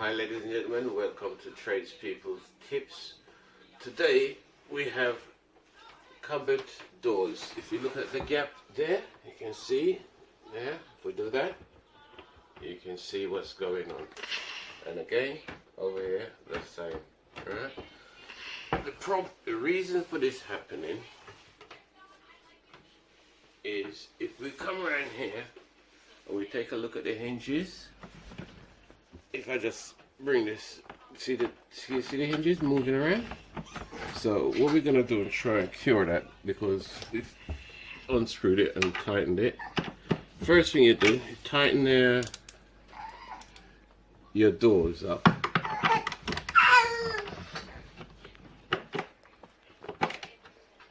Hi ladies and gentlemen, welcome to Tradespeople's Tips. Today we have cupboard doors. If you look at the gap there, you can see there, if we do that, you can see what's going on. And again, over here, the same. Right? The reason for this happening is if we come around here and we take a look at the hinges. If I just bring this, see the hinges moving around? So what we're gonna do is try and cure that, because we've unscrewed it and tightened it. First thing you do, you tighten your doors up.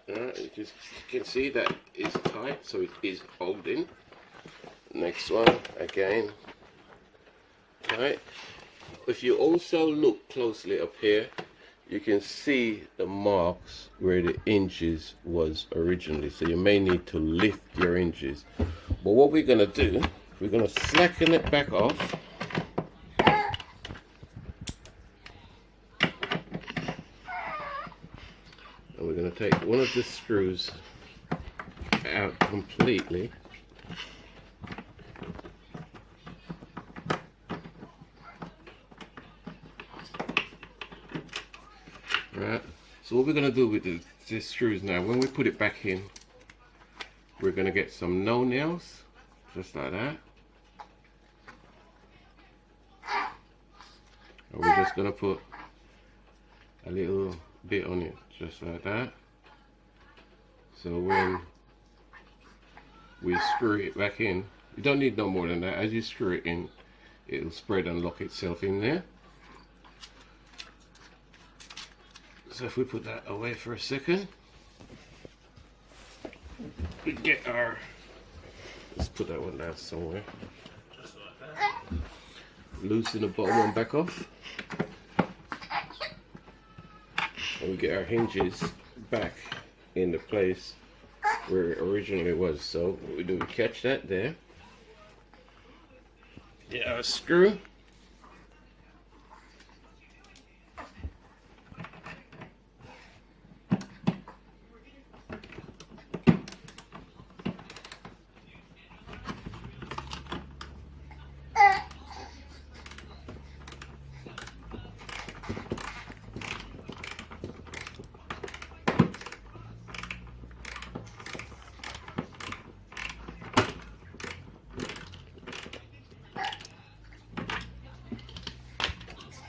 Alright, you can see that is tight, so it is holding. Next one, again. Right. If you also look closely up here, you can see the marks where the hinges was originally. So you may need to lift your hinges. But what we're going to do, we're going to slacken it back off. And we're going to take one of the screws out completely. Right, so what we're going to do with the screws now, when we put it back in, we're going to get some no nails, just like that. And we're just going to put a little bit on it, just like that. So when we screw it back in, you don't need no more than that. As you screw it in, it'll spread and lock itself in there. So if we put that away for a second, we get our, let's put that one down somewhere, just like that. Loosen the bottom one back off, and we get our hinges back in the place where it originally was. So what we do, we catch that there, get our screw,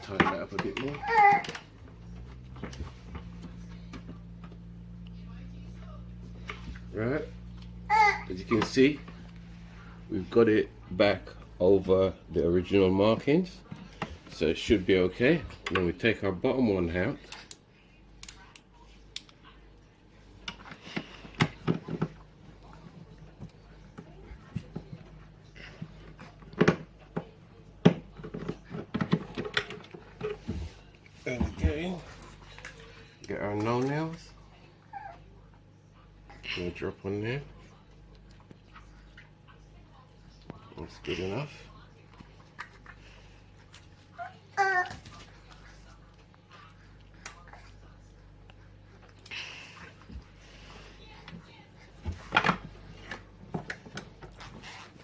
tighten that up a bit more. Right, as you can see, we've got it back over the original markings, so it should be okay. Then we take our bottom one out. And again, get our no nails. Gonna drop on there. That's good enough.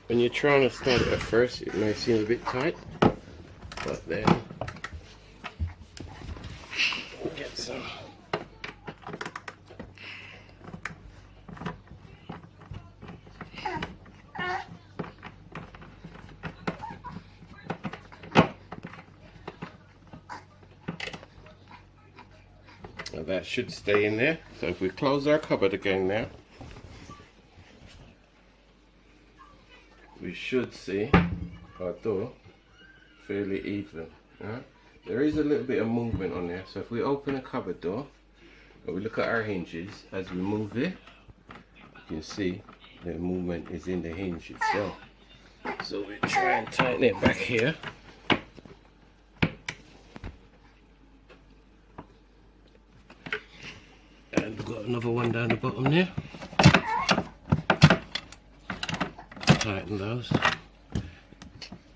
When you're trying to start it at first, it may seem a bit tight, but then get some. Now that should stay in there. So if we close our cupboard again now, we should see our door fairly even. Right? There is a little bit of movement on there, so if we open a cupboard door and we look at our hinges, as we move it, you can see the movement is in the hinge itself. So we try and tighten it back here. And we've got another one down the bottom there. Tighten those.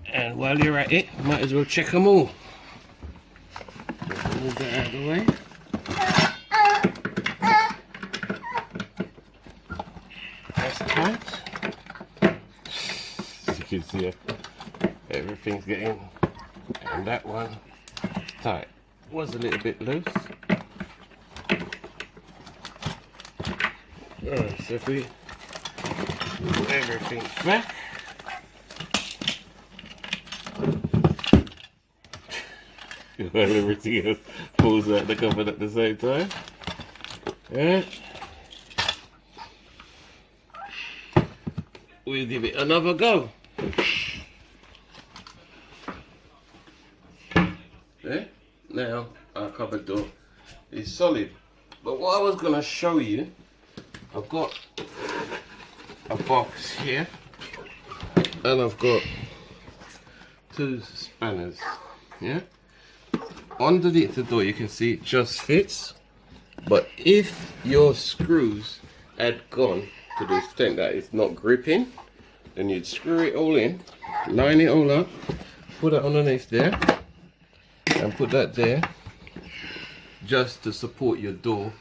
And while you're at it, might as well check them all. move that out of the way. That's tight. As you can see, everything's getting, and that one tight. Was a little bit loose. Alright, so if we move everything back, while everything else pulls out the cover at the same time. Yeah. We'll give it another go. There. Now our cupboard door is solid. But what I was going to show you, I've got a box here and I've got 2 spanners. Yeah. Underneath the door you can see it just fits, but if your screws had gone to the extent that it's not gripping, then you'd screw it all in, line it all up, put it underneath there and put that there just to support your door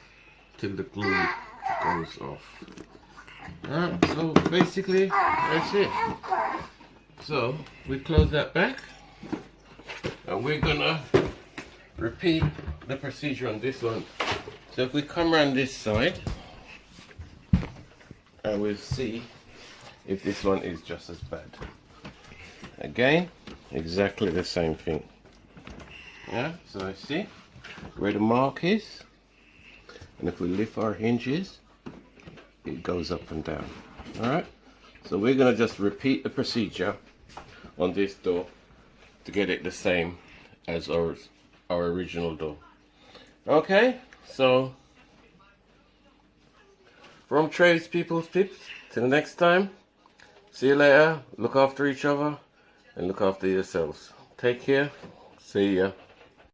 till the glue goes off. Alright, so basically that's it. So we close that back and we're gonna repeat the procedure on this one. So if we come around this side and we'll see if this one is just as bad. Again, exactly the same thing. Yeah, so I see where the mark is, and if we lift our hinges it goes up and down. Alright, so we're gonna just repeat the procedure on this door to get it the same as our original door. Okay, so from tradespeople's tips, till next time, see you later. Look after each other and look after yourselves. Take care. See ya.